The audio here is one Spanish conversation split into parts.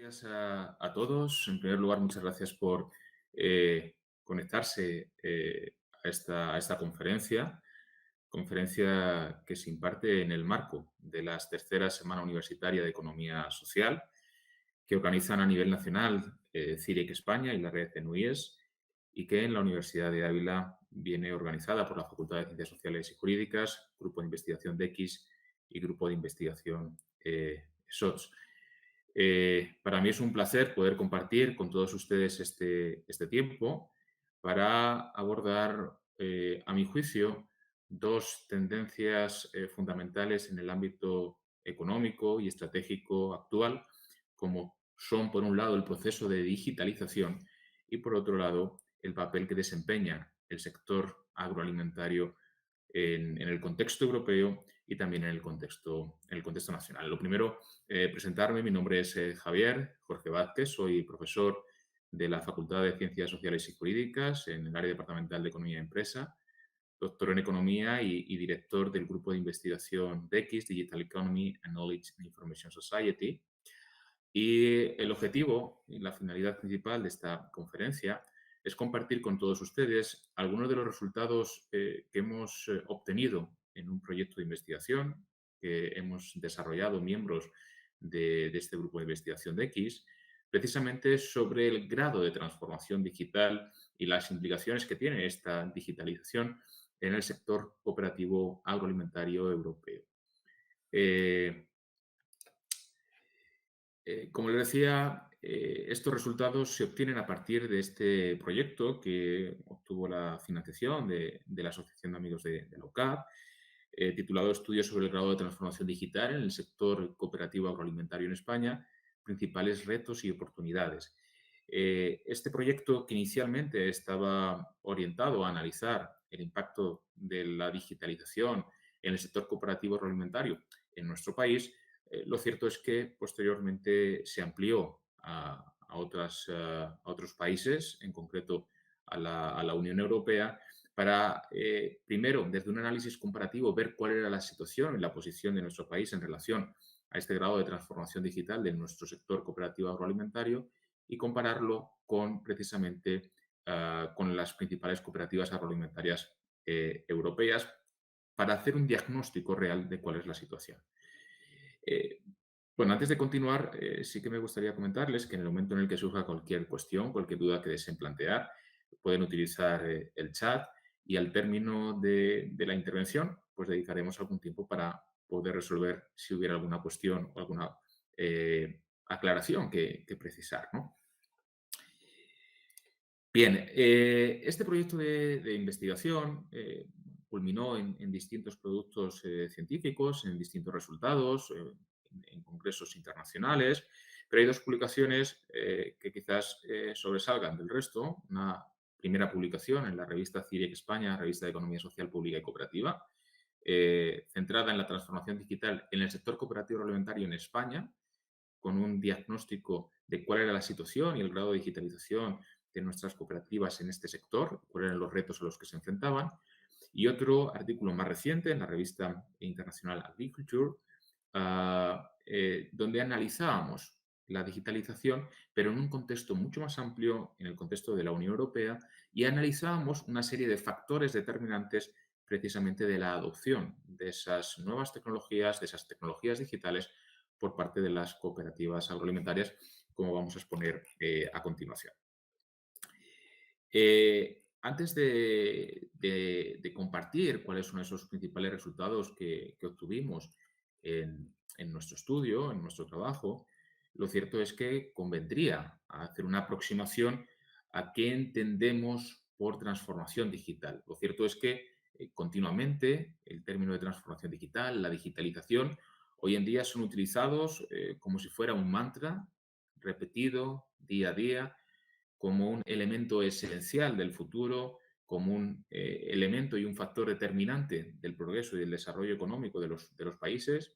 Gracias a todos. En primer lugar, muchas gracias por conectarse a esta conferencia que se imparte en el marco de las terceras Semana Universitaria de Economía Social, que organizan a nivel nacional CIREC España y la red ENUIES, y que en la Universidad de Ávila viene organizada por la Facultad de Ciencias Sociales y Jurídicas, Grupo de Investigación DX y Grupo de Investigación SOTS. Para mí es un placer poder compartir con todos ustedes este tiempo para abordar, a mi juicio, dos tendencias fundamentales en el ámbito económico y estratégico actual, como son, por un lado, el proceso de digitalización y, por otro lado, el papel que desempeña el sector agroalimentario en el contexto europeo y también en el contexto nacional. Lo primero, presentarme. Mi nombre es Javier Jorge Vázquez, soy profesor de la Facultad de Ciencias Sociales y Jurídicas en el área departamental de Economía y Empresa, doctor en Economía y director del grupo de investigación DEX, Digital Economy and Knowledge and Information Society. Y el objetivo y la finalidad principal de esta conferencia es compartir con todos ustedes algunos de los resultados que hemos obtenido en un proyecto de investigación que hemos desarrollado miembros de este grupo de investigación de X, precisamente sobre el grado de transformación digital y las implicaciones que tiene esta digitalización en el sector cooperativo agroalimentario europeo. Eh, como les decía, estos resultados se obtienen a partir de este proyecto que obtuvo la financiación de la Asociación de Amigos de la UCAP, titulado Estudios sobre el grado de transformación digital en el sector cooperativo agroalimentario en España, principales retos y oportunidades. Este proyecto, que inicialmente estaba orientado a analizar el impacto de la digitalización en el sector cooperativo agroalimentario en nuestro país, lo cierto es que posteriormente se amplió a otros países, en concreto a la Unión Europea, para, primero, desde un análisis comparativo, ver cuál era la situación y la posición de nuestro país en relación a este grado de transformación digital de nuestro sector cooperativo agroalimentario y compararlo con, precisamente, con las principales cooperativas agroalimentarias europeas para hacer un diagnóstico real de cuál es la situación. Eh, bueno, antes de continuar, sí que me gustaría comentarles que en el momento en el que surja cualquier cuestión, cualquier duda que deseen plantear, pueden utilizar el chat y al término de la intervención, pues dedicaremos algún tiempo para poder resolver si hubiera alguna cuestión o alguna aclaración que precisar, ¿no? Bien, este proyecto de investigación culminó en distintos productos científicos, en distintos resultados, en congresos internacionales, pero hay dos publicaciones que quizás sobresalgan del resto. Una primera publicación en la revista CIREC España, revista de Economía Social Pública y Cooperativa, centrada en la transformación digital en el sector cooperativo alimentario en España, con un diagnóstico de cuál era la situación y el grado de digitalización de nuestras cooperativas en este sector, cuáles eran los retos a los que se enfrentaban. Y otro artículo más reciente en la revista internacional Agriculture, donde analizábamos la digitalización, pero en un contexto mucho más amplio, en el contexto de la Unión Europea, y analizábamos una serie de factores determinantes precisamente de la adopción de esas nuevas tecnologías, de esas tecnologías digitales por parte de las cooperativas agroalimentarias, como vamos a exponer a continuación. Antes de compartir cuáles son esos principales resultados que obtuvimos en nuestro estudio, en nuestro trabajo, lo cierto es que convendría hacer una aproximación a qué entendemos por transformación digital. Lo cierto es que continuamente el término de transformación digital, la digitalización, hoy en día son utilizados como si fuera un mantra repetido día a día, como un elemento esencial del futuro, como un elemento y un factor determinante del progreso y del desarrollo económico de los países.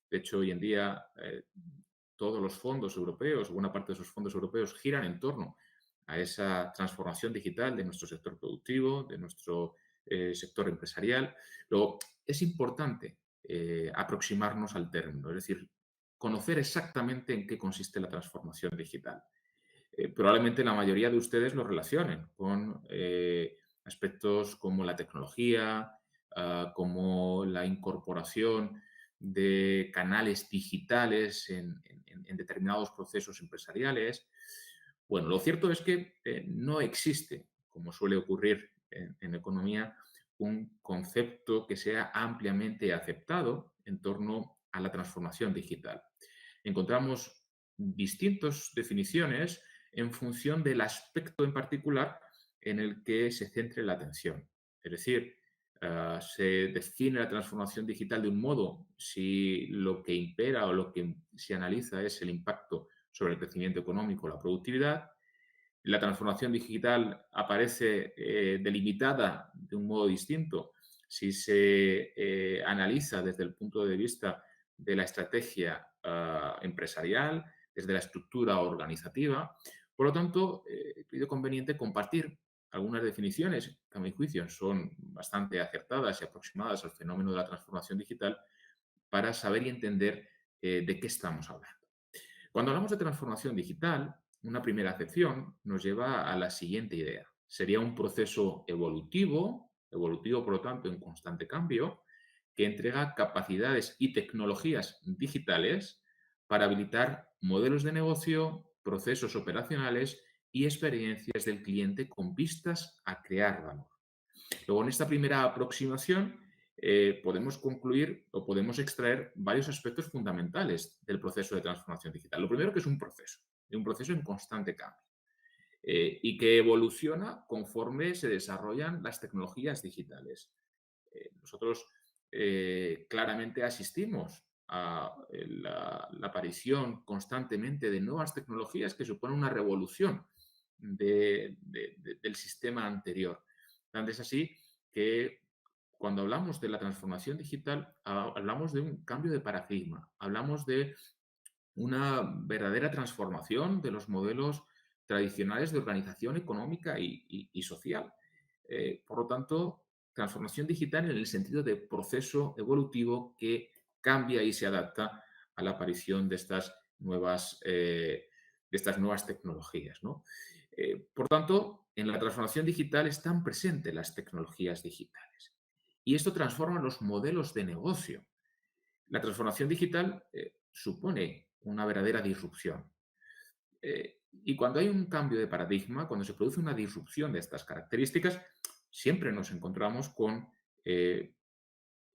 De hecho, hoy en día todos los fondos europeos, buena parte de esos fondos europeos, giran en torno a esa transformación digital de nuestro sector productivo, de nuestro sector empresarial. Luego, es importante aproximarnos al término, es decir, conocer exactamente en qué consiste la transformación digital. Probablemente la mayoría de ustedes lo relacionen con aspectos como la tecnología, como la incorporación de canales digitales en determinados procesos empresariales. Bueno, lo cierto es que no existe, como suele ocurrir en economía, un concepto que sea ampliamente aceptado en torno a la transformación digital. Encontramos distintas definiciones en función del aspecto en particular en el que se centre la atención. Es decir, se define la transformación digital de un modo si lo que impera o lo que se analiza es el impacto sobre el crecimiento económico o la productividad. La transformación digital aparece delimitada de un modo distinto si se analiza desde el punto de vista de la estrategia empresarial, desde la estructura organizativa. Por lo tanto, he creído conveniente compartir algunas definiciones que a mi juicio son bastante acertadas y aproximadas al fenómeno de la transformación digital para saber y entender de qué estamos hablando. Cuando hablamos de transformación digital, una primera acepción nos lleva a la siguiente idea. Sería un proceso evolutivo, por lo tanto en constante cambio, que entrega capacidades y tecnologías digitales para habilitar modelos de negocio, procesos operacionales y experiencias del cliente con vistas a crear valor. Luego, en esta primera aproximación, podemos concluir o podemos extraer varios aspectos fundamentales del proceso de transformación digital. Lo primero, que es un proceso en constante cambio y que evoluciona conforme se desarrollan las tecnologías digitales. Nosotros claramente asistimos a la aparición constantemente de nuevas tecnologías que suponen una revolución del sistema anterior. Tanto es así que cuando hablamos de la transformación digital, hablamos de un cambio de paradigma, hablamos de una verdadera transformación de los modelos tradicionales de organización económica y social. Por lo tanto, transformación digital en el sentido de proceso evolutivo que cambia y se adapta a la aparición de estas nuevas tecnologías, ¿no? Por tanto, en la transformación digital están presentes las tecnologías digitales y esto transforma los modelos de negocio. La transformación digital supone una verdadera disrupción. Y cuando hay un cambio de paradigma, cuando se produce una disrupción de estas características, siempre nos encontramos con eh,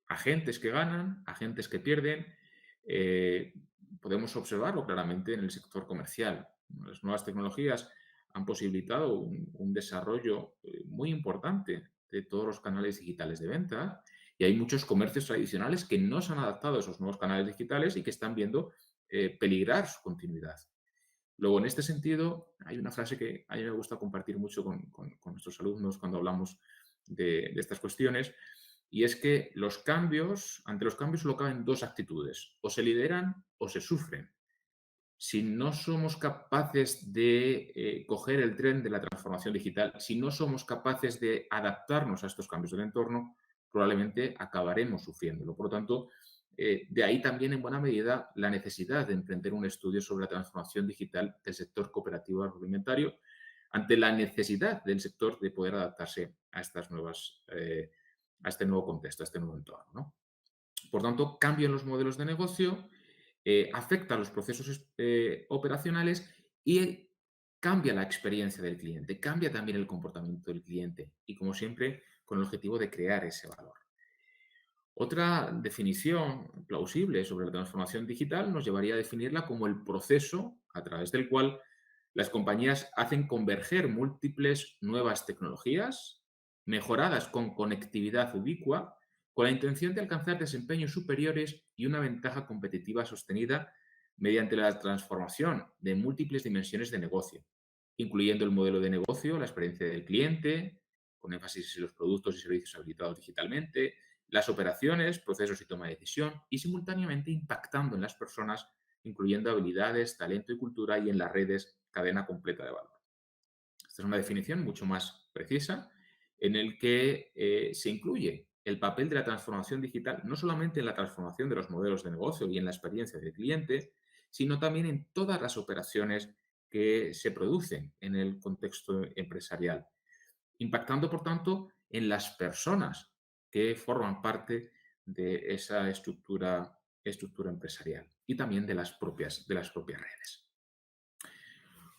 agentes que ganan, agentes que pierden. Eh, Podemos observarlo claramente en el sector comercial. Las nuevas tecnologías han posibilitado un desarrollo muy importante de todos los canales digitales de venta y hay muchos comercios tradicionales que no se han adaptado a esos nuevos canales digitales y que están viendo peligrar su continuidad. Luego, en este sentido, hay una frase que a mí me gusta compartir mucho con nuestros alumnos cuando hablamos de estas cuestiones, y es que ante los cambios solo caben dos actitudes, o se lideran o se sufren. Si no somos capaces de coger el tren de la transformación digital, si no somos capaces de adaptarnos a estos cambios del entorno, probablemente acabaremos sufriéndolo. Por lo tanto, de ahí también en buena medida la necesidad de emprender un estudio sobre la transformación digital del sector cooperativo agroalimentario ante la necesidad del sector de poder adaptarse a a este nuevo contexto, a este nuevo entorno, ¿no? Por tanto, cambian los modelos de negocio, afecta a los procesos operacionales y cambia la experiencia del cliente, cambia también el comportamiento del cliente y, como siempre, con el objetivo de crear ese valor. Otra definición plausible sobre la transformación digital nos llevaría a definirla como el proceso a través del cual las compañías hacen converger múltiples nuevas tecnologías mejoradas con conectividad ubicua con la intención de alcanzar desempeños superiores y una ventaja competitiva sostenida mediante la transformación de múltiples dimensiones de negocio, incluyendo el modelo de negocio, la experiencia del cliente, con énfasis en los productos y servicios habilitados digitalmente, las operaciones, procesos y toma de decisión, y simultáneamente impactando en las personas, incluyendo habilidades, talento y cultura, y en las redes, cadena completa de valor. Esta es una definición mucho más precisa en el que se incluye el papel de la transformación digital, no solamente en la transformación de los modelos de negocio y en la experiencia del cliente, sino también en todas las operaciones que se producen en el contexto empresarial, impactando, por tanto, en las personas que forman parte de esa estructura empresarial y también de las propias redes.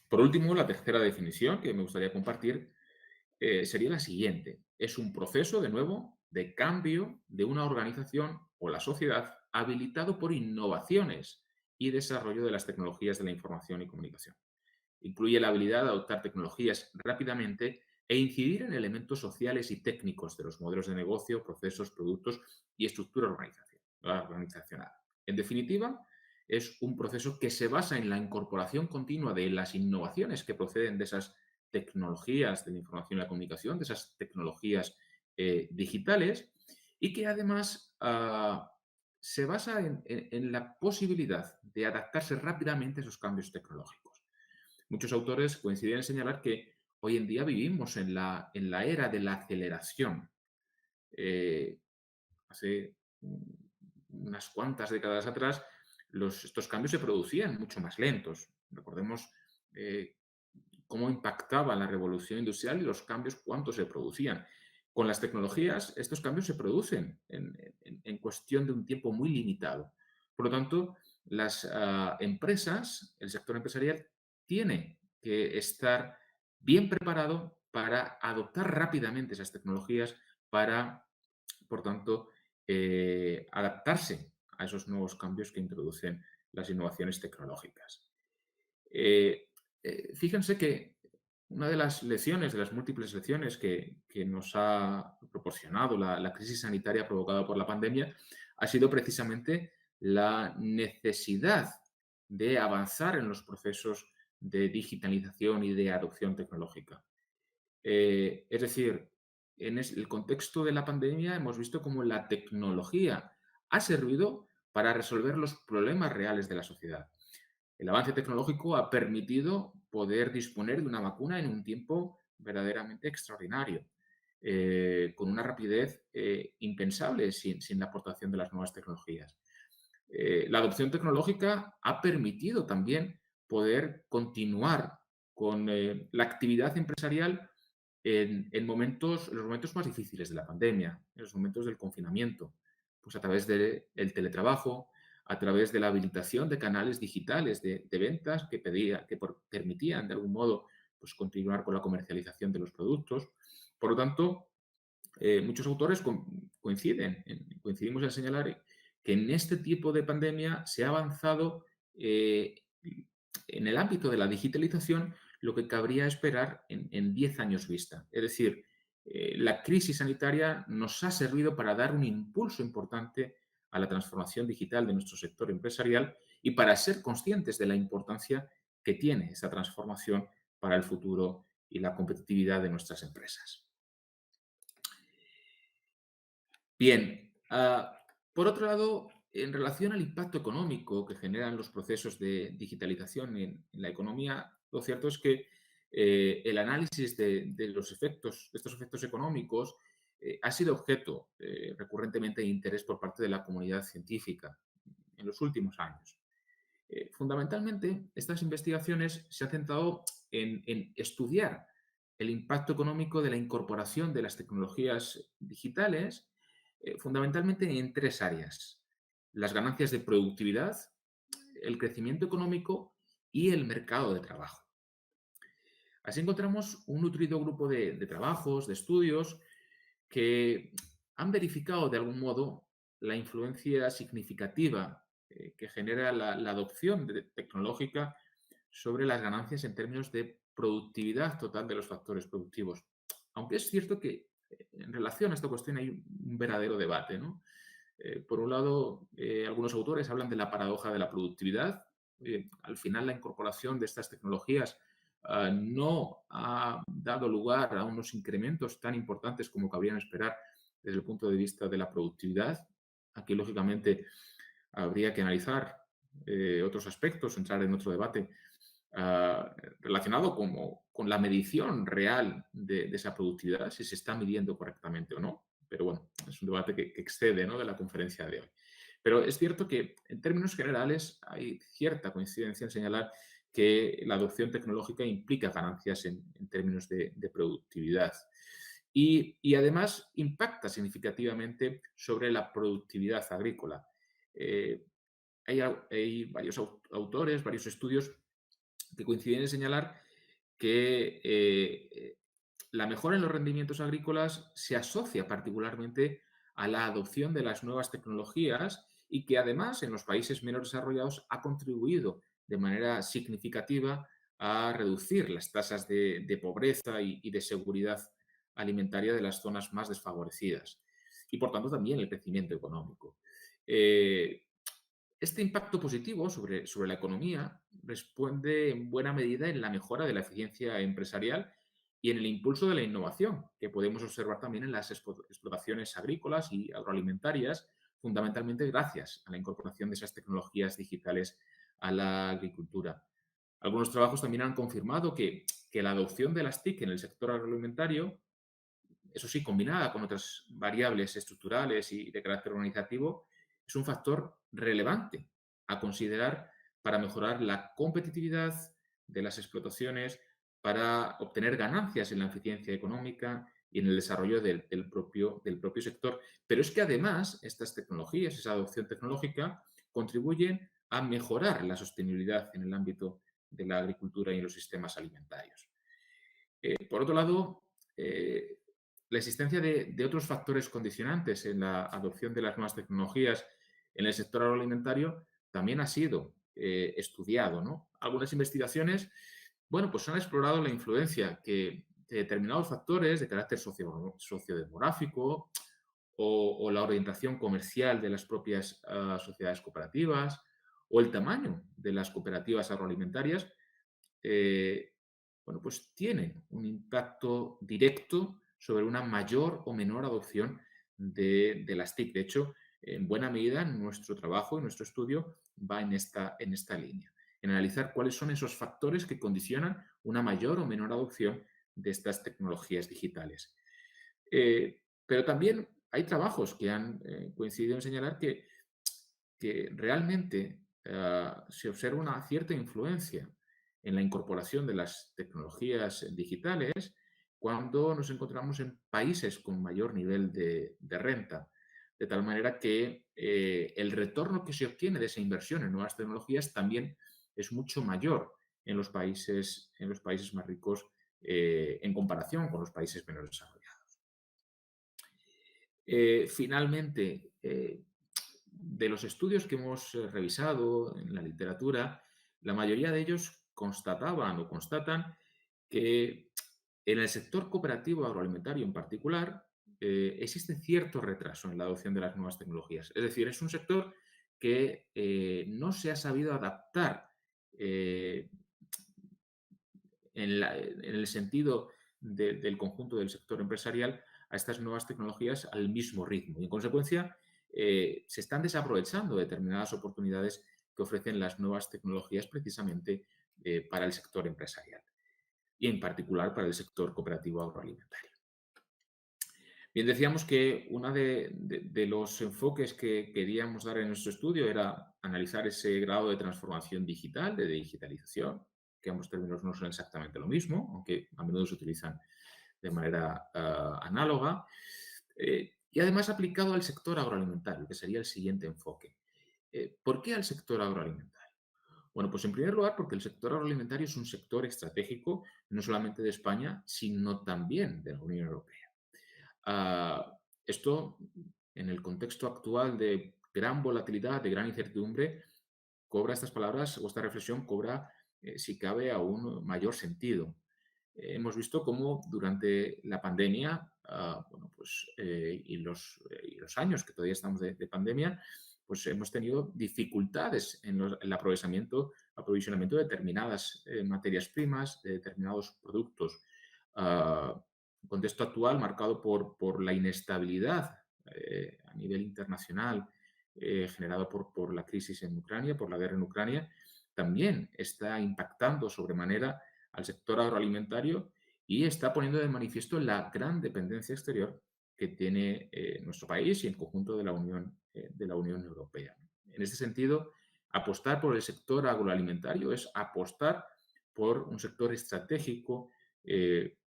Por último, la tercera definición que me gustaría compartir sería la siguiente. Es un proceso, de nuevo, de cambio de una organización o la sociedad habilitado por innovaciones y desarrollo de las tecnologías de la información y comunicación. Incluye la habilidad de adoptar tecnologías rápidamente e incidir en elementos sociales y técnicos de los modelos de negocio, procesos, productos y estructura organizacional. En definitiva, es un proceso que se basa en la incorporación continua de las innovaciones que proceden de esas tecnologías de la información y la comunicación, de esas tecnologías digitales, y que además se basa en la posibilidad de adaptarse rápidamente a esos cambios tecnológicos. Muchos autores coinciden en señalar que hoy en día vivimos en la era de la aceleración. Eh, Hace unas cuantas décadas atrás, estos cambios se producían mucho más lentos. Recordemos eh, cómo impactaba la revolución industrial y los cambios, cuánto se producían. Con las tecnologías, estos cambios se producen en cuestión de un tiempo muy limitado. Por lo tanto, las empresas, el sector empresarial, tiene que estar bien preparado para adoptar rápidamente esas tecnologías, para, por tanto, adaptarse a esos nuevos cambios que introducen las innovaciones tecnológicas. Eh, Fíjense que una de las lecciones, de las múltiples lecciones que nos ha proporcionado la crisis sanitaria provocada por la pandemia, ha sido precisamente la necesidad de avanzar en los procesos de digitalización y de adopción tecnológica. Es decir, en el contexto de la pandemia hemos visto cómo la tecnología ha servido para resolver los problemas reales de la sociedad. El avance tecnológico ha permitido poder disponer de una vacuna en un tiempo verdaderamente extraordinario, con una rapidez impensable sin la aportación de las nuevas tecnologías. La adopción tecnológica ha permitido también poder continuar con la actividad empresarial en los momentos más difíciles de la pandemia, en los momentos del confinamiento, pues a través del teletrabajo, a través de la habilitación de canales digitales de ventas que permitían de algún modo pues, continuar con la comercialización de los productos. Por lo tanto, muchos autores coincidimos en señalar que en este tipo de pandemia se ha avanzado en el ámbito de la digitalización lo que cabría esperar en 10 años vista. Es decir, la crisis sanitaria nos ha servido para dar un impulso importante a la transformación digital de nuestro sector empresarial y para ser conscientes de la importancia que tiene esa transformación para el futuro y la competitividad de nuestras empresas. Bien, por otro lado, en relación al impacto económico que generan los procesos de digitalización en la economía, lo cierto es que el análisis de estos efectos económicos ha sido objeto recurrentemente de interés por parte de la comunidad científica en los últimos años. Fundamentalmente, estas investigaciones se han centrado en estudiar el impacto económico de la incorporación de las tecnologías digitales, fundamentalmente en tres áreas: las ganancias de productividad, el crecimiento económico y el mercado de trabajo. Así encontramos un nutrido grupo de trabajos, de estudios, que han verificado de algún modo la influencia significativa que genera la adopción tecnológica sobre las ganancias en términos de productividad total de los factores productivos. Aunque es cierto que en relación a esta cuestión hay un verdadero debate, ¿no? Por un lado, algunos autores hablan de la paradoja de la productividad. Al final, la incorporación de estas tecnologías no ha dado lugar a unos incrementos tan importantes como cabrían esperar desde el punto de vista de la productividad. Aquí, lógicamente, habría que analizar otros aspectos, entrar en otro debate relacionado con la medición real de esa productividad, si se está midiendo correctamente o no. pero bueno, es un debate que excede, ¿no?, de la conferencia de hoy. Pero es cierto que, en términos generales, hay cierta coincidencia en señalar que la adopción tecnológica implica ganancias en términos de productividad y además impacta significativamente sobre la productividad agrícola. Eh, hay varios autores, varios estudios que coinciden en señalar que la mejora en los rendimientos agrícolas se asocia particularmente a la adopción de las nuevas tecnologías y que además en los países menos desarrollados ha contribuido de manera significativa a reducir las tasas de pobreza y de seguridad alimentaria de las zonas más desfavorecidas y por tanto también el crecimiento económico. Eh, este impacto positivo sobre la economía responde en buena medida en la mejora de la eficiencia empresarial y en el impulso de la innovación, que podemos observar también en las explotaciones agrícolas y agroalimentarias, fundamentalmente gracias a la incorporación de esas tecnologías digitales a la agricultura. Algunos trabajos también han confirmado que la adopción de las TIC en el sector agroalimentario, eso sí, combinada con otras variables estructurales y de carácter organizativo, es un factor relevante a considerar para mejorar la competitividad de las explotaciones, para obtener ganancias en la eficiencia económica y en el desarrollo del propio sector. Pero es que además estas tecnologías, esa adopción tecnológica, contribuyen a mejorar la sostenibilidad en el ámbito de la agricultura y en los sistemas alimentarios. Por otro lado, la existencia de otros factores condicionantes en la adopción de las nuevas tecnologías en el sector agroalimentario también ha sido estudiado, ¿no? Algunas investigaciones, bueno, pues han explorado la influencia que de determinados factores de carácter sociodemográfico o la orientación comercial de las propias sociedades cooperativas o el tamaño de las cooperativas agroalimentarias eh, bueno, pues tienen un impacto directo sobre una mayor o menor adopción de las TIC. De hecho, en buena medida, nuestro trabajo y nuestro estudio va en esta línea, en analizar cuáles son esos factores que condicionan una mayor o menor adopción de estas tecnologías digitales. Pero también hay trabajos que han coincidido en señalar que realmente se observa una cierta influencia en la incorporación de las tecnologías digitales cuando nos encontramos en países con mayor nivel de renta, de tal manera que el retorno que se obtiene de esa inversión en nuevas tecnologías también es mucho mayor en los países más ricos en comparación con los países menos desarrollados. Finalmente, de los estudios que hemos revisado en la literatura, la mayoría de ellos constataban o constatan que en el sector cooperativo agroalimentario en particular existe cierto retraso en la adopción de las nuevas tecnologías. Es decir, es un sector que no se ha sabido adaptar eh, en el sentido del conjunto del sector empresarial a estas nuevas tecnologías al mismo ritmo. Y en consecuencia, se están desaprovechando determinadas oportunidades que ofrecen las nuevas tecnologías precisamente para el sector empresarial y en particular para el sector cooperativo agroalimentario. Bien, decíamos que uno de los enfoques que queríamos dar en nuestro estudio era analizar ese grado de transformación digital, de digitalización, que ambos términos no son exactamente lo mismo, aunque a menudo se utilizan de manera análoga, y además aplicado al sector agroalimentario, que sería el siguiente enfoque. ¿Por qué al sector agroalimentario? Bueno, pues en primer lugar porque el sector agroalimentario es un sector estratégico no solamente de España, sino también de la Unión Europea. Esto, en el contexto actual de gran volatilidad, de gran incertidumbre, cobra estas palabras o esta reflexión cobra, si cabe, aún mayor sentido. Hemos visto cómo durante la pandemia, bueno, pues, y los años que todavía estamos de pandemia, pues hemos tenido dificultades en el aprovisionamiento de determinadas materias primas, de determinados productos. Un contexto actual marcado por la inestabilidad a nivel internacional generado por la crisis en Ucrania, por la guerra en Ucrania, también está impactando sobremanera al sector agroalimentario y está poniendo de manifiesto la gran dependencia exterior que tiene nuestro país y el conjunto de la Unión Europea. En este sentido, apostar por el sector agroalimentario es apostar por un sector estratégico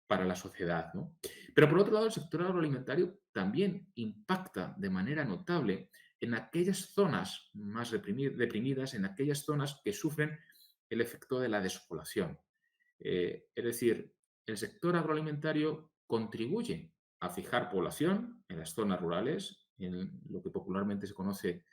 para la sociedad, ¿no? Pero por otro lado, el sector agroalimentario también impacta de manera notable en aquellas zonas más deprimidas, en aquellas zonas que sufren el efecto de la despoblación. Es decir, el sector agroalimentario contribuye a fijar población en las zonas rurales, en lo que popularmente se conoce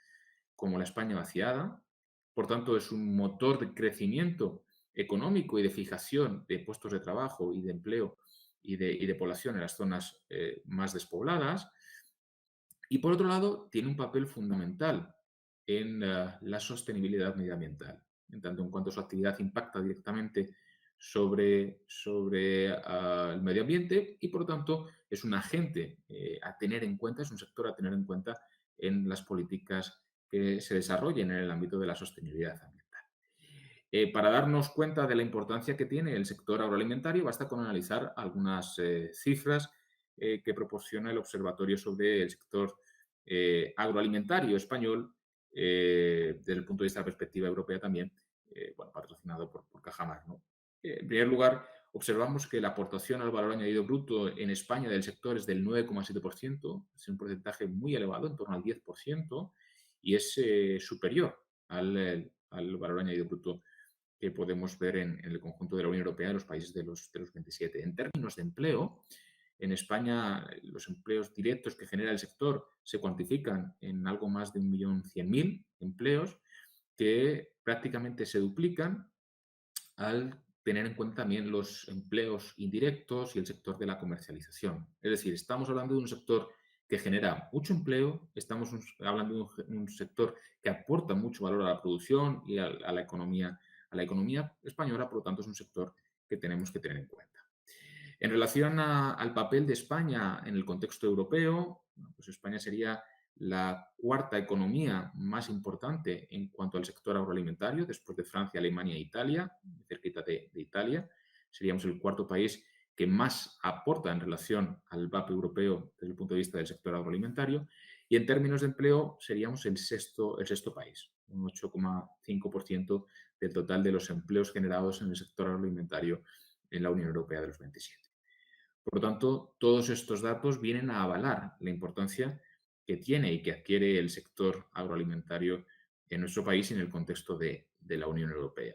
como la España vaciada. Por tanto, es un motor de crecimiento económico y de fijación de puestos de trabajo y de empleo y de población en las zonas más despobladas. Y por otro lado, tiene un papel fundamental en la sostenibilidad medioambiental, en tanto en cuanto su actividad impacta directamente sobre el medio ambiente y, por lo tanto, es un agente a tener en cuenta, es un sector a tener en cuenta en las políticas que se desarrollen en el ámbito de la sostenibilidad ambiental. Para darnos cuenta de la importancia que tiene el sector agroalimentario, basta con analizar algunas cifras que proporciona el Observatorio sobre el sector agroalimentario español, desde el punto de vista de la perspectiva europea también, bueno, patrocinado por Cajamar, ¿no? En primer lugar, observamos que la aportación al valor añadido bruto en España del sector es del 9,7%, es un porcentaje muy elevado, en torno al 10%, y es superior al valor añadido bruto que podemos ver en el conjunto de la Unión Europea, en los países de los 27. En términos de empleo, en España los empleos directos que genera el sector se cuantifican en algo más de 1.100.000 empleos que prácticamente se duplican al tener en cuenta también los empleos indirectos y el sector de la comercialización. Es decir, estamos hablando de un sector que genera mucho empleo, estamos hablando de un sector que aporta mucho valor a la producción y a la economía española, por lo tanto es un sector que tenemos que tener en cuenta. En relación al papel de España en el contexto europeo, pues España sería la cuarta economía más importante en cuanto al sector agroalimentario, después de Francia, Alemania e Italia, cerquita de Italia. Seríamos el cuarto país que más aporta en relación al VAP europeo desde el punto de vista del sector agroalimentario. Y en términos de empleo seríamos el sexto país, un 8,5% del total de los empleos generados en el sector agroalimentario en la Unión Europea de los 27. Por lo tanto, todos estos datos vienen a avalar la importancia que tiene y que adquiere el sector agroalimentario en nuestro país y en el contexto de la Unión Europea.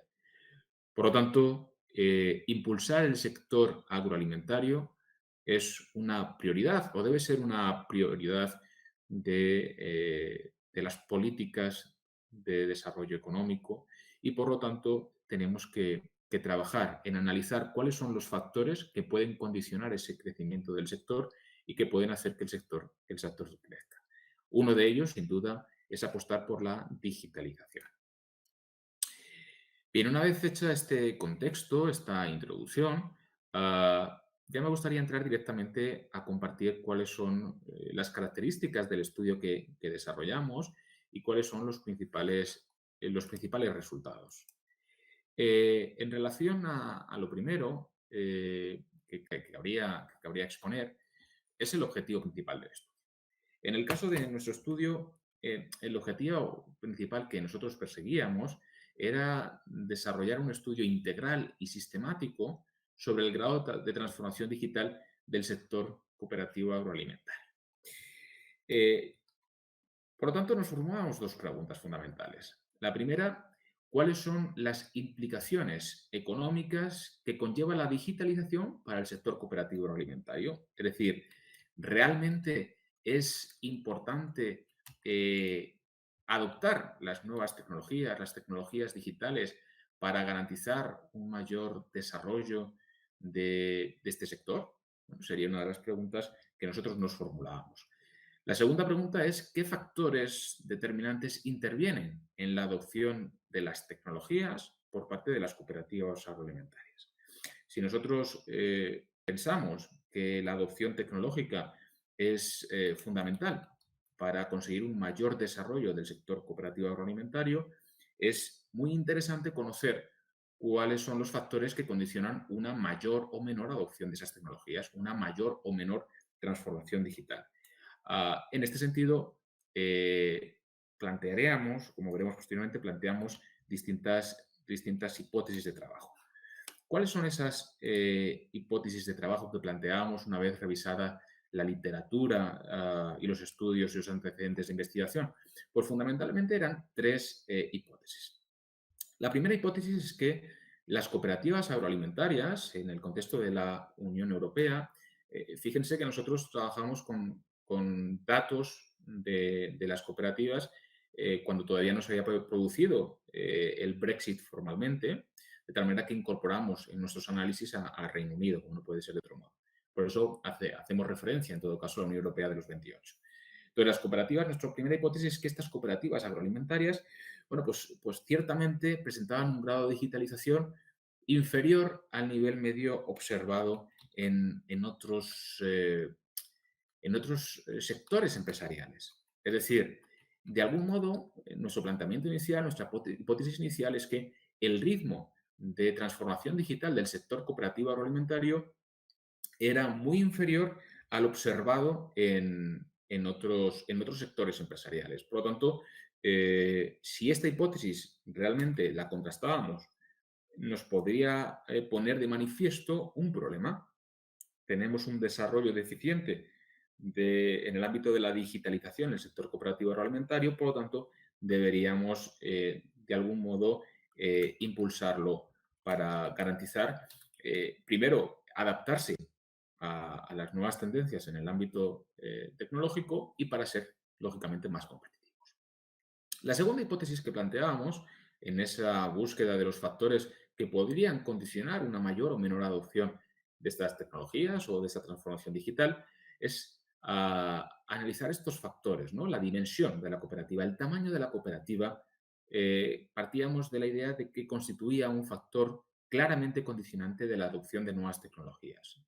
Por lo tanto, impulsar el sector agroalimentario es una prioridad o debe ser una prioridad de las políticas de desarrollo económico y, por lo tanto, tenemos que trabajar en analizar cuáles son los factores que pueden condicionar ese crecimiento del sector y que pueden hacer que el sector crezca. Uno de ellos, sin duda, es apostar por la digitalización. Bien, una vez hecha este contexto, esta introducción, ya me gustaría entrar directamente a compartir cuáles son las características del estudio que desarrollamos y cuáles son los principales resultados. En relación a lo primero que cabría exponer, es el objetivo principal del estudio. En el caso de nuestro estudio, el objetivo principal que nosotros perseguíamos era desarrollar un estudio integral y sistemático sobre el grado de transformación digital del sector cooperativo agroalimentario. Eh, por lo tanto, nos formulábamos dos preguntas fundamentales. La primera, ¿cuáles son las implicaciones económicas que conlleva la digitalización para el sector cooperativo agroalimentario? Es decir, ¿realmente es importante adoptar las tecnologías digitales para garantizar un mayor desarrollo de este sector? Bueno, sería una de las preguntas que nosotros nos formulábamos. La segunda pregunta es, ¿qué factores determinantes intervienen en la adopción de las tecnologías por parte de las cooperativas agroalimentarias? Si nosotros pensamos que la adopción tecnológica es fundamental para conseguir un mayor desarrollo del sector cooperativo agroalimentario, es muy interesante conocer cuáles son los factores que condicionan una mayor o menor adopción de esas tecnologías, una mayor o menor transformación digital. En este sentido, plantearíamos, como veremos posteriormente, planteamos distintas hipótesis de trabajo. ¿Cuáles son esas hipótesis de trabajo que planteábamos una vez revisada la literatura y los estudios y los antecedentes de investigación? Pues fundamentalmente eran tres hipótesis. La primera hipótesis es que las cooperativas agroalimentarias, en el contexto de la Unión Europea, fíjense que nosotros trabajamos con datos de las cooperativas cuando todavía no se había producido el Brexit formalmente, de tal manera que incorporamos en nuestros análisis a Reino Unido, como no puede ser de otro modo. Por eso hacemos referencia, en todo caso, a la Unión Europea de los 28. Entonces, las cooperativas, nuestra primera hipótesis es que estas cooperativas agroalimentarias, bueno, pues ciertamente presentaban un grado de digitalización inferior al nivel medio observado en otros sectores empresariales. Es decir, de algún modo, nuestro planteamiento inicial, nuestra hipótesis inicial es que el ritmo de transformación digital del sector cooperativo agroalimentario era muy inferior al observado en otros sectores empresariales. Por lo tanto, si esta hipótesis realmente la contrastábamos, nos podría poner de manifiesto un problema. Tenemos un desarrollo deficiente en el ámbito de la digitalización en el sector cooperativo agroalimentario, por lo tanto, deberíamos de algún modo impulsarlo para garantizar, primero, adaptarse a las nuevas tendencias en el ámbito tecnológico y para ser, lógicamente, más competitivos. La segunda hipótesis que planteábamos en esa búsqueda de los factores que podrían condicionar una mayor o menor adopción de estas tecnologías o de esta transformación digital es analizar estos factores, ¿no? La dimensión de la cooperativa, el tamaño de la cooperativa. Partíamos de la idea de que constituía un factor claramente condicionante de la adopción de nuevas tecnologías.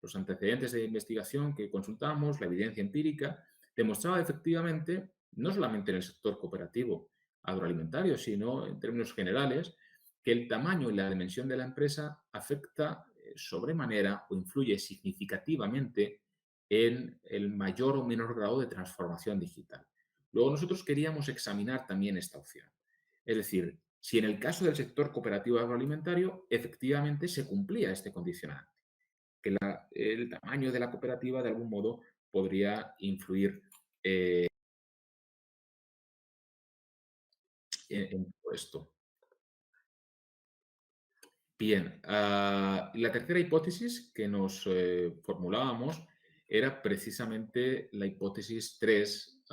Los antecedentes de investigación que consultamos, la evidencia empírica, demostraba efectivamente, no solamente en el sector cooperativo agroalimentario, sino en términos generales, que el tamaño y la dimensión de la empresa afecta sobremanera o influye significativamente en el mayor o menor grado de transformación digital. Luego nosotros queríamos examinar también esta opción. Es decir, si en el caso del sector cooperativo agroalimentario efectivamente se cumplía este condicionante, que el tamaño de la cooperativa de algún modo podría influir en todo esto. Bien, la tercera hipótesis que nos formulábamos era precisamente la hipótesis 3,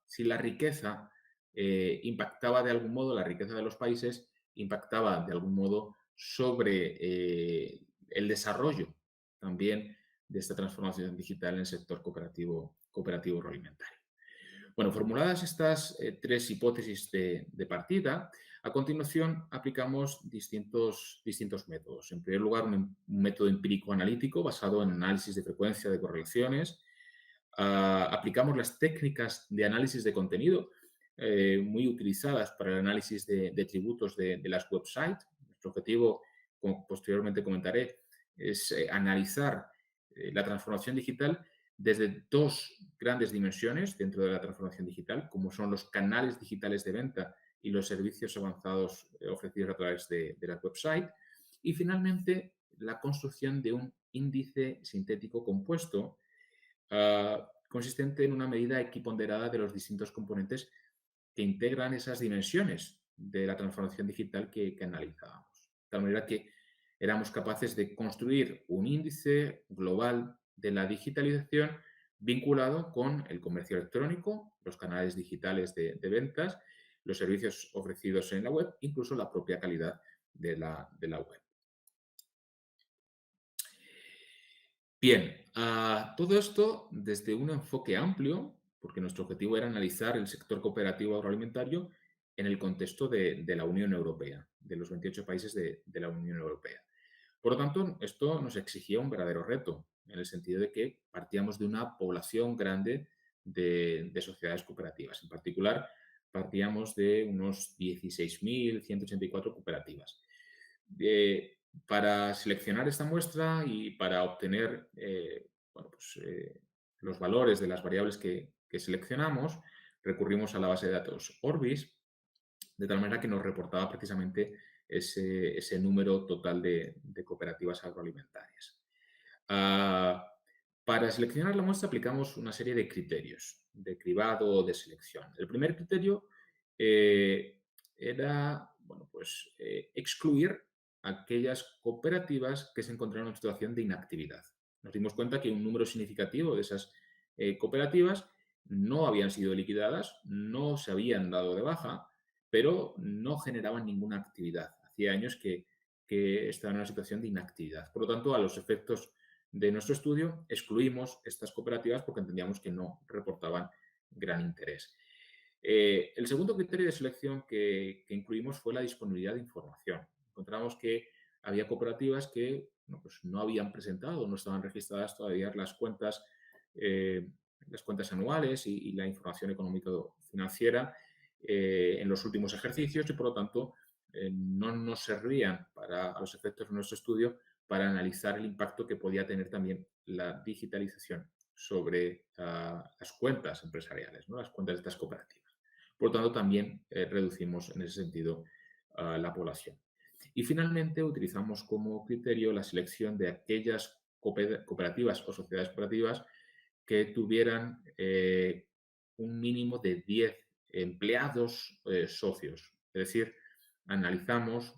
si la riqueza impactaba de algún modo, la riqueza de los países impactaba de algún modo sobre el desarrollo también de esta transformación digital en el sector cooperativo agroalimentario. Bueno, formuladas estas tres hipótesis de partida, a continuación aplicamos distintos métodos. En primer lugar, un método empírico analítico basado en análisis de frecuencia de correlaciones. Aplicamos las técnicas de análisis de contenido muy utilizadas para el análisis de tributos de las websites. Nuestro objetivo, como posteriormente comentaré, es analizar la transformación digital desde dos grandes dimensiones dentro de la transformación digital, como son los canales digitales de venta y los servicios avanzados ofrecidos a través de la website. Y finalmente, la construcción de un índice sintético compuesto consistente en una medida equiponderada de los distintos componentes que integran esas dimensiones de la transformación digital que analizábamos. De tal manera que éramos capaces de construir un índice global de la digitalización vinculado con el comercio electrónico, los canales digitales de ventas, los servicios ofrecidos en la web, incluso la propia calidad de la web. Bien, todo esto desde un enfoque amplio, porque nuestro objetivo era analizar el sector cooperativo agroalimentario en el contexto de la Unión Europea, de los 28 países de la Unión Europea. Por lo tanto, esto nos exigía un verdadero reto, en el sentido de que partíamos de una población grande de sociedades cooperativas. En particular, partíamos de unos 16.184 cooperativas. Para seleccionar esta muestra y para obtener los valores de las variables que seleccionamos, recurrimos a la base de datos Orbis, de tal manera que nos reportaba precisamente ese número total de cooperativas agroalimentarias. Ah, para seleccionar la muestra aplicamos una serie de criterios de cribado o de selección. El primer criterio eh, era bueno, pues, excluir aquellas cooperativas que se encontraron en situación de inactividad. Nos dimos cuenta que un número significativo de esas cooperativas no habían sido liquidadas, no se habían dado de baja, pero no generaban ninguna actividad. Hacía años que estaban en una situación de inactividad. Por lo tanto, a los efectos de nuestro estudio, excluimos estas cooperativas porque entendíamos que no reportaban gran interés. El segundo criterio de selección que incluimos fue la disponibilidad de información. Encontramos que había cooperativas que no, pues no habían presentado, no estaban registradas todavía eh, las cuentas anuales y la información económico-financiera en los últimos ejercicios y, por lo tanto, no nos servían a los efectos de nuestro estudio para analizar el impacto que podía tener también la digitalización sobre las cuentas empresariales, ¿no? Las cuentas de estas cooperativas. Por lo tanto, también reducimos en ese sentido la población. Y finalmente, utilizamos como criterio la selección de aquellas cooperativas o sociedades cooperativas que tuvieran un mínimo de 10 empleados socios. Es decir, analizamos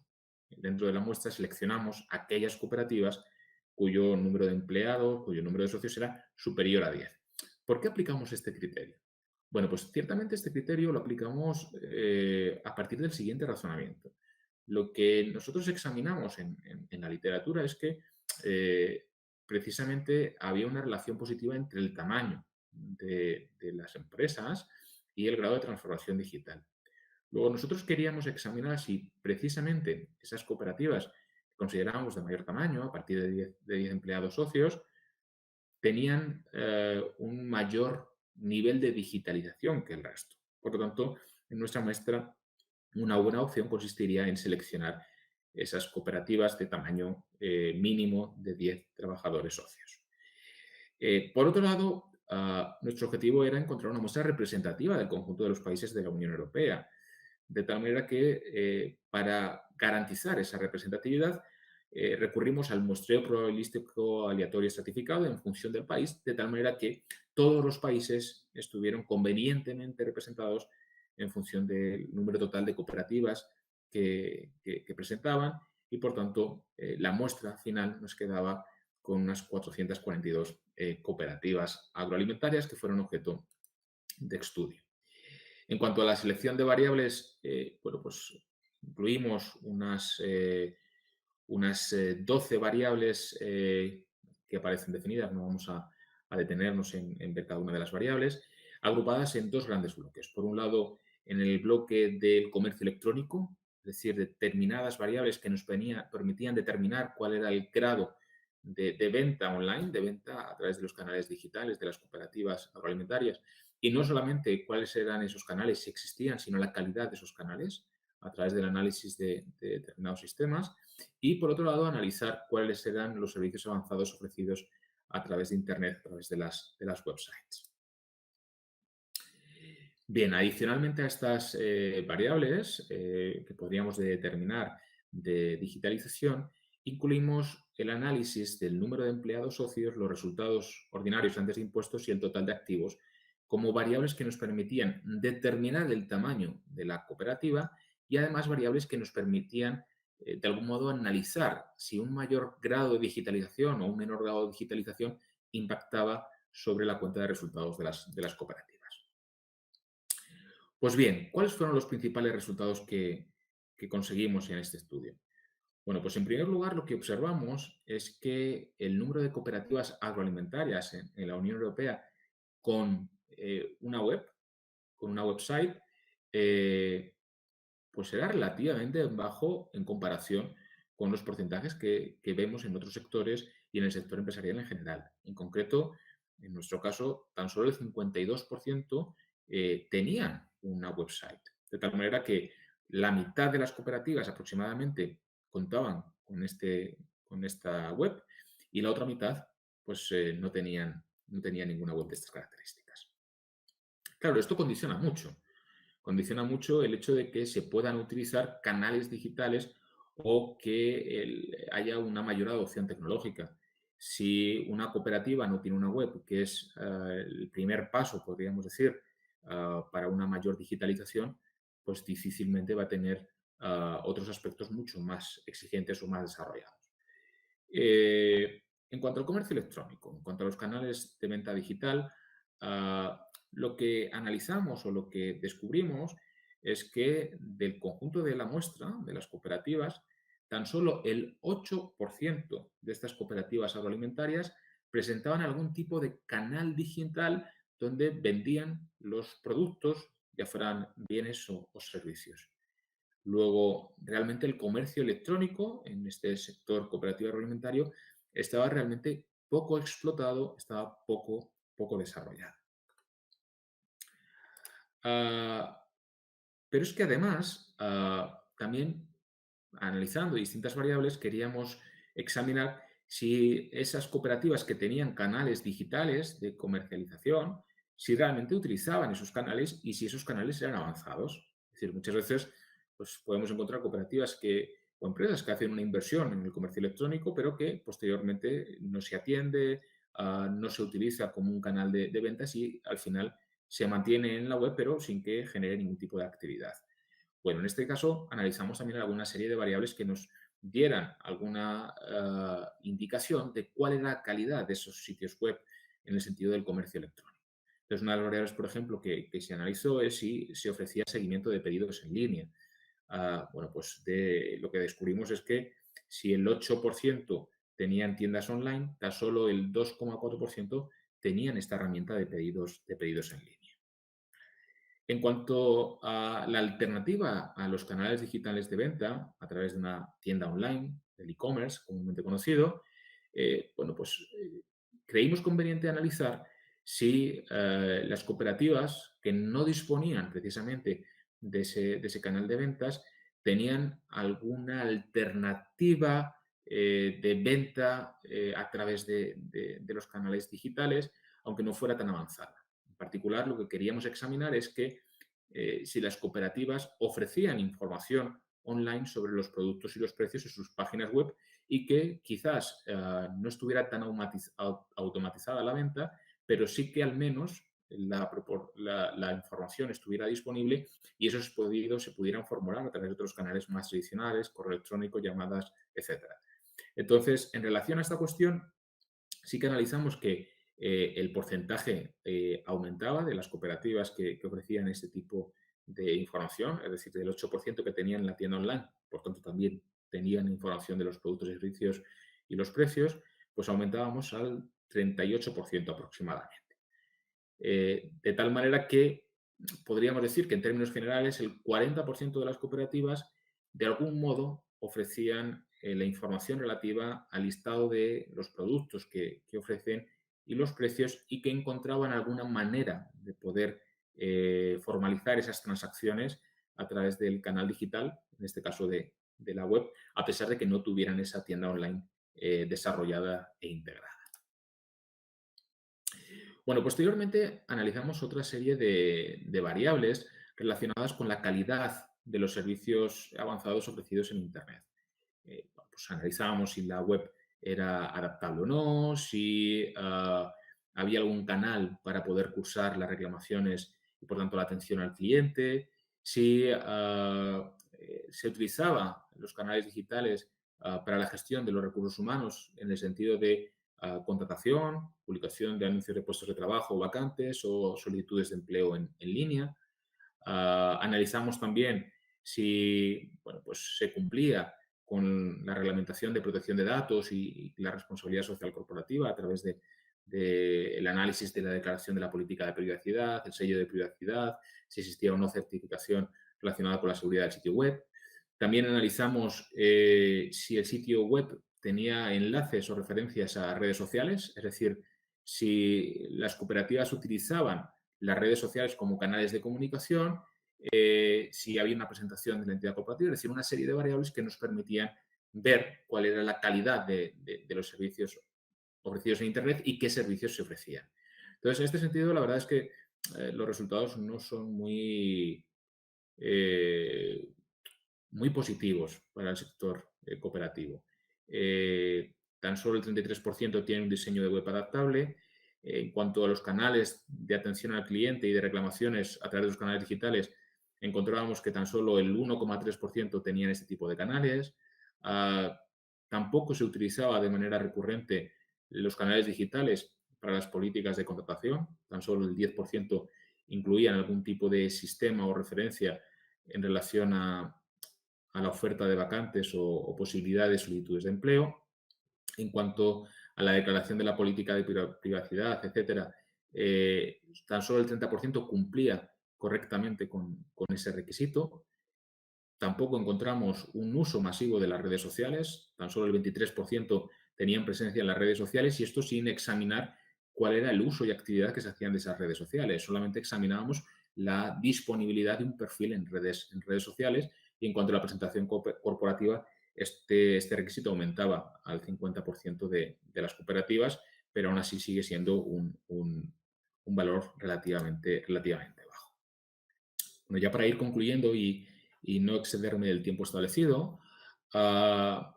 dentro de la muestra, seleccionamos aquellas cooperativas cuyo número de empleados, cuyo número de socios era superior a 10. ¿Por qué aplicamos este criterio? Bueno, pues ciertamente este criterio lo aplicamos a partir del siguiente razonamiento. Lo que nosotros examinamos en la literatura es que precisamente había una relación positiva entre el tamaño de las empresas y el grado de transformación digital. Luego, nosotros queríamos examinar si precisamente esas cooperativas que considerábamos de mayor tamaño, a partir de 10 empleados socios, tenían un mayor nivel de digitalización que el resto. Por lo tanto, en nuestra muestra, una buena opción consistiría en seleccionar esas cooperativas de tamaño mínimo de 10 trabajadores socios. Por otro lado, nuestro objetivo era encontrar una muestra representativa del conjunto de los países de la Unión Europea, de tal manera que para garantizar esa representatividad recurrimos al muestreo probabilístico aleatorio estratificado en función del país, de tal manera que todos los países estuvieron convenientemente representados en función del número total de cooperativas que presentaban y, por tanto, la muestra final nos quedaba con unas 442 cooperativas agroalimentarias que fueron objeto de estudio. En cuanto a la selección de variables, bueno, pues incluimos unas 12 variables que aparecen definidas, no vamos a detenernos en ver cada una de las variables, agrupadas en dos grandes bloques. Por un lado, en el bloque del comercio electrónico, es decir, determinadas variables que nos permitían determinar cuál era el grado de venta online, de venta a través de los canales digitales de las cooperativas agroalimentarias, y no solamente cuáles eran esos canales, si existían, sino la calidad de esos canales a través del análisis de determinados sistemas. Y, por otro lado, analizar cuáles eran los servicios avanzados ofrecidos a través de Internet, a través de las websites. Bien, adicionalmente a estas variables que podríamos determinar de digitalización, incluimos el análisis del número de empleados socios, los resultados ordinarios antes de impuestos y el total de activos como variables que nos permitían determinar el tamaño de la cooperativa y además variables que nos permitían de algún modo analizar si un mayor grado de digitalización o un menor grado de digitalización impactaba sobre la cuenta de resultados de las cooperativas. Pues bien, ¿cuáles fueron los principales resultados que conseguimos en este estudio? Bueno, pues en primer lugar lo que observamos es que el número de cooperativas agroalimentarias en la Unión Europea con una web, con una website, eh, pues era relativamente bajo en comparación con los porcentajes que vemos en otros sectores y en el sector empresarial en general. En concreto, en nuestro caso, tan solo el 52% tenían una website. De tal manera que la mitad de las cooperativas aproximadamente contaban con esta web y la otra mitad pues no tenían no tenía ninguna web de estas características. Claro, esto condiciona mucho. Condiciona mucho el hecho de que se puedan utilizar canales digitales o que haya una mayor adopción tecnológica. Si una cooperativa no tiene una web, que es el primer paso, podríamos decir, para una mayor digitalización, pues difícilmente va a tener otros aspectos mucho más exigentes o más desarrollados. En cuanto al comercio electrónico, en cuanto a los canales de venta digital, lo que analizamos o lo que descubrimos es que del conjunto de la muestra de las cooperativas, tan solo el 8% de estas cooperativas agroalimentarias presentaban algún tipo de canal digital donde vendían los productos, ya fueran bienes o servicios. Luego, realmente el comercio electrónico en este sector cooperativo agroalimentario estaba realmente poco explotado, estaba poco desarrollado. Ah, pero es que además, también analizando distintas variables, queríamos examinar si esas cooperativas que tenían canales digitales de comercialización, si realmente utilizaban esos canales y si esos canales eran avanzados. Es decir, muchas veces pues, podemos encontrar cooperativas o empresas que hacen una inversión en el comercio electrónico, pero que posteriormente no se atiende, no se utiliza como un canal de ventas y al final se mantiene en la web, pero sin que genere ningún tipo de actividad. Bueno, en este caso analizamos también alguna serie de variables que nos dieran alguna indicación de cuál era la calidad de esos sitios web en el sentido del comercio electrónico. Entonces, una de las variables, por ejemplo, que se analizó es si se ofrecía seguimiento de pedidos en línea. Bueno, pues lo que descubrimos es que si el 8% tenían tiendas online, tan solo el 2,4% tenían esta herramienta de pedidos en línea. En cuanto a la alternativa a los canales digitales de venta a través de una tienda online, del e-commerce comúnmente conocido, bueno, pues creímos conveniente analizar si las cooperativas que no disponían precisamente de ese canal de ventas tenían alguna alternativa de venta a través de los canales digitales, aunque no fuera tan avanzada. En particular, lo que queríamos examinar es que si las cooperativas ofrecían información online sobre los productos y los precios en sus páginas web y que quizás no estuviera tan automatizada la venta, pero sí que al menos la información estuviera disponible y esos pedidos se pudieran formular a través de otros canales más tradicionales, correo electrónico, llamadas, etcétera. Entonces, en relación a esta cuestión, sí que analizamos que el porcentaje aumentaba de las cooperativas que ofrecían este tipo de información, es decir, del 8% que tenían en la tienda online, por tanto también tenían información de los productos y servicios y los precios, pues aumentábamos al 38% aproximadamente. De tal manera que podríamos decir que en términos generales el 40% de las cooperativas de algún modo ofrecían la información relativa al listado de los productos que ofrecen y los precios y que encontraban alguna manera de poder formalizar esas transacciones a través del canal digital, en este caso de la web, a pesar de que no tuvieran esa tienda online desarrollada e integrada. Bueno, posteriormente analizamos otra serie de variables relacionadas con la calidad de los servicios avanzados ofrecidos en Internet. Bueno, pues analizábamos si la web era adaptable o no, si había algún canal para poder cursar las reclamaciones y, por tanto, la atención al cliente, si se utilizaba los canales digitales para la gestión de los recursos humanos en el sentido de contratación, publicación de anuncios de puestos de trabajo o vacantes o solicitudes de empleo en línea. Analizamos también si bueno, pues se cumplía con la reglamentación de protección de datos y la responsabilidad social corporativa a través del análisis de la declaración de la política de privacidad, el sello de privacidad, si existía o no certificación relacionada con la seguridad del sitio web. También analizamos si el sitio web tenía enlaces o referencias a redes sociales, es decir, si las cooperativas utilizaban las redes sociales como canales de comunicación, si había una presentación de la entidad cooperativa, es decir, una serie de variables que nos permitían ver cuál era la calidad de los servicios ofrecidos en Internet y qué servicios se ofrecían. Entonces, en este sentido, la verdad es que los resultados no son eh, muy positivos para el sector cooperativo. Tan solo el 33% tiene un diseño de web adaptable. En cuanto a los canales de atención al cliente y de reclamaciones a través de los canales digitales, encontrábamos que tan solo el 1,3% tenían este tipo de canales. Ah, tampoco se utilizaba de manera recurrente los canales digitales para las políticas de contratación. Tan solo el 10% incluían algún tipo de sistema o referencia en relación a la oferta de vacantes o posibilidad de solicitudes de empleo. En cuanto a la declaración de la política de privacidad, etcétera, tan solo el 30% cumplía correctamente con ese requisito. Tampoco encontramos un uso masivo de las redes sociales, tan solo el 23% tenían presencia en las redes sociales y esto sin examinar cuál era el uso y actividad que se hacían de esas redes sociales. Solamente examinábamos la disponibilidad de un perfil en redes sociales y en cuanto a la presentación corporativa, este requisito aumentaba al 50% de las cooperativas, pero aún así sigue siendo un valor relativamente bajo. Bueno, ya para ir concluyendo y no excederme del tiempo establecido, ah,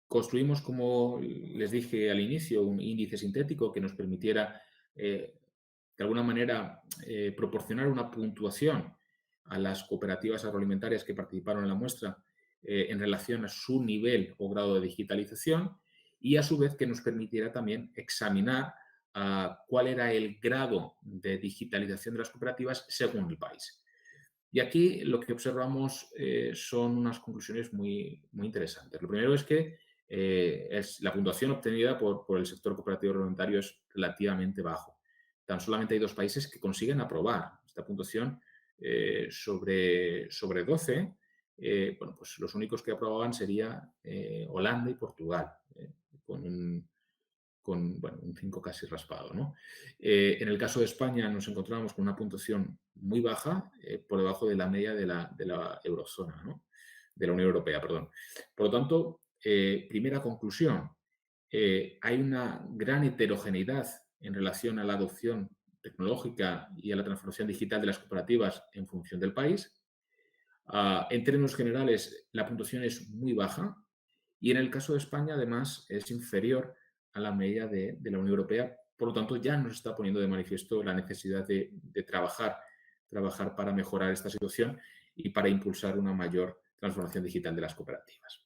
construimos, como les dije al inicio, un índice sintético que nos permitiera, de alguna manera, proporcionar una puntuación a las cooperativas agroalimentarias que participaron en la muestra en relación a su nivel o grado de digitalización y, a su vez, que nos permitiera también examinar cuál era el grado de digitalización de las cooperativas según el país. Y aquí lo que observamos son unas conclusiones muy interesantes. Lo primero es que la puntuación obtenida por el sector cooperativo agroalimentario es relativamente bajo. Tan solamente hay 2 países que consiguen aprobar esta puntuación sobre 12. Bueno, pues los únicos que aprobaban serían Holanda y Portugal, con bueno, un 5 casi raspado, ¿no? En el caso de España nos encontramos con una puntuación muy baja, por debajo de la media de la eurozona, ¿no? De la Unión Europea, perdón. Por lo tanto, primera conclusión, hay una gran heterogeneidad en relación a la adopción tecnológica y a la transformación digital de las cooperativas en función del país. En términos generales, la puntuación es muy baja y en el caso de España, además, es inferior a la media de la Unión Europea. Por lo tanto, ya nos está poniendo de manifiesto la necesidad de trabajar para mejorar esta situación y para impulsar una mayor transformación digital de las cooperativas.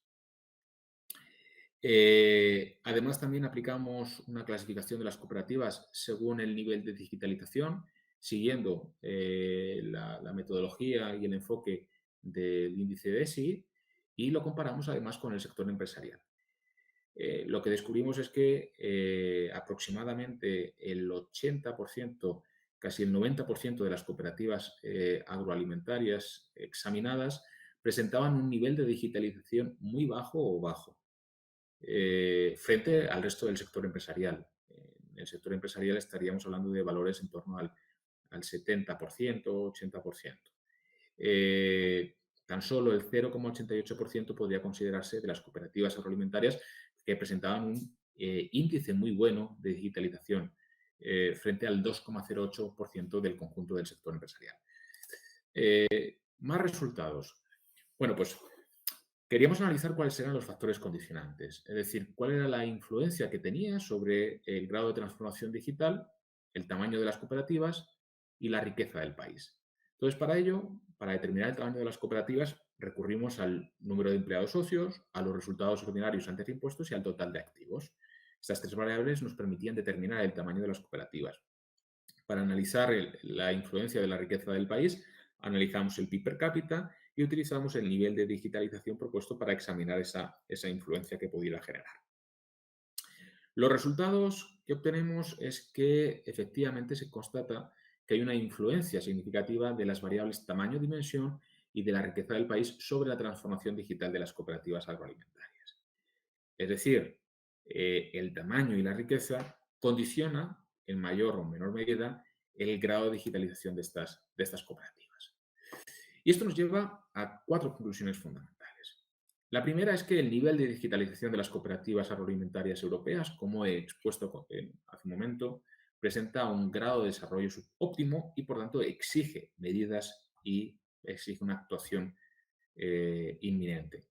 Además, también aplicamos una clasificación de las cooperativas según el nivel de digitalización, siguiendo la metodología y el enfoque del índice de ESI, y lo comparamos además con el sector empresarial. Lo que descubrimos es que aproximadamente el 80%, casi el 90% de las cooperativas agroalimentarias examinadas presentaban un nivel de digitalización muy bajo o bajo frente al resto del sector empresarial. En el sector empresarial estaríamos hablando de valores en torno al 70%, 80%. Tan solo el 0,88% podría considerarse de las cooperativas agroalimentarias que presentaban un índice muy bueno de digitalización frente al 2,08% del conjunto del sector empresarial. Más resultados. Bueno, pues queríamos analizar cuáles eran los factores condicionantes, es decir, cuál era la influencia que tenía sobre el grado de transformación digital, el tamaño de las cooperativas y la riqueza del país. Entonces, para ello, para determinar el tamaño de las cooperativas, recurrimos al número de empleados socios, a los resultados ordinarios antes de impuestos y al total de activos. Estas 3 variables nos permitían determinar el tamaño de las cooperativas. Para analizar la influencia de la riqueza del país, analizamos el PIB per cápita y utilizamos el nivel de digitalización propuesto para examinar esa influencia que pudiera generar. Los resultados que obtenemos es que efectivamente se constata que hay una influencia significativa de las variables tamaño, dimensión y de la riqueza del país sobre la transformación digital de las cooperativas agroalimentarias. Es decir, el tamaño y la riqueza condiciona en mayor o menor medida el grado de digitalización de estas cooperativas. Y esto nos lleva a 4 conclusiones fundamentales. La primera es que el nivel de digitalización de las cooperativas agroalimentarias europeas, como he expuesto hace un momento, presenta un grado de desarrollo subóptimo y, por tanto, exige medidas y exige una actuación inminente.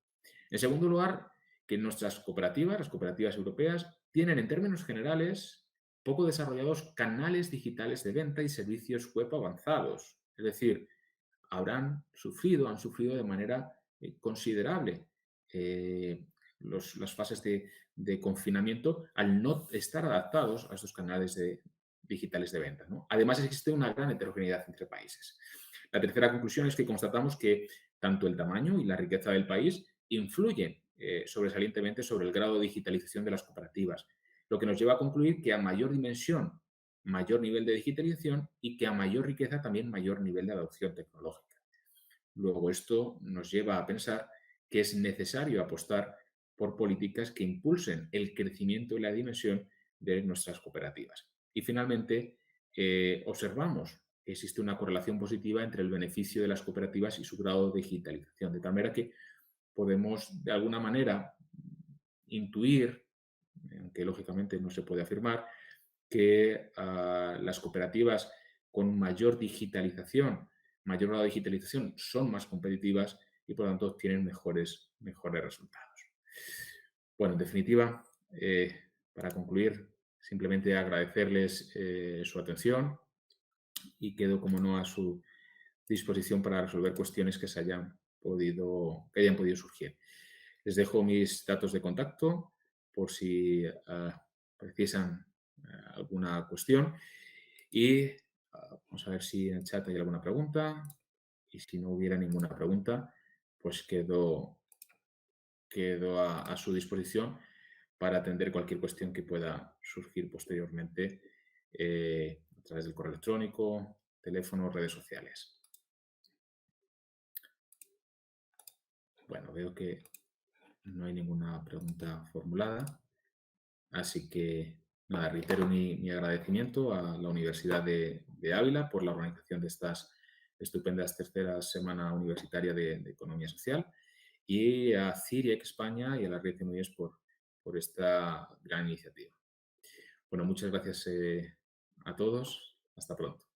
En segundo lugar, que nuestras cooperativas, las cooperativas europeas, tienen en términos generales poco desarrollados canales digitales de venta y servicios web avanzados. Es decir, han sufrido de manera considerable eh, las fases de confinamiento al no estar adaptados a estos canales digitales de venta, ¿no? Además, existe una gran heterogeneidad entre países. La tercera conclusión es que constatamos que tanto el tamaño y la riqueza del país influyen sobresalientemente sobre el grado de digitalización de las cooperativas, lo que nos lleva a concluir que a mayor dimensión, mayor nivel de digitalización y que a mayor riqueza también mayor nivel de adopción tecnológica. Luego, esto nos lleva a pensar que es necesario apostar por políticas que impulsen el crecimiento y la dimensión de nuestras cooperativas. Y finalmente, observamos que existe una correlación positiva entre el beneficio de las cooperativas y su grado de digitalización, de tal manera que podemos, de alguna manera, intuir, aunque lógicamente no se puede afirmar, que las cooperativas con mayor digitalización, mayor grado de digitalización, son más competitivas y por lo tanto tienen mejores resultados. Bueno, en definitiva, para concluir, simplemente agradecerles su atención y quedo, como no, a su disposición para resolver cuestiones que hayan podido surgir. Les dejo mis datos de contacto por si precisan alguna cuestión y vamos a ver si en el chat hay alguna pregunta y si no hubiera ninguna pregunta, pues quedo a su disposición para atender cualquier cuestión que pueda surgir posteriormente a través del correo electrónico, teléfono, redes sociales. Bueno, veo que no hay ninguna pregunta formulada, así que nada, reitero mi agradecimiento a la Universidad de Ávila por la organización de estas estupendas terceras Semana Universitaria de Economía Social y a CIRIEC España y a la Red de Núñez por esta gran iniciativa. Bueno, muchas gracias a todos. Hasta pronto.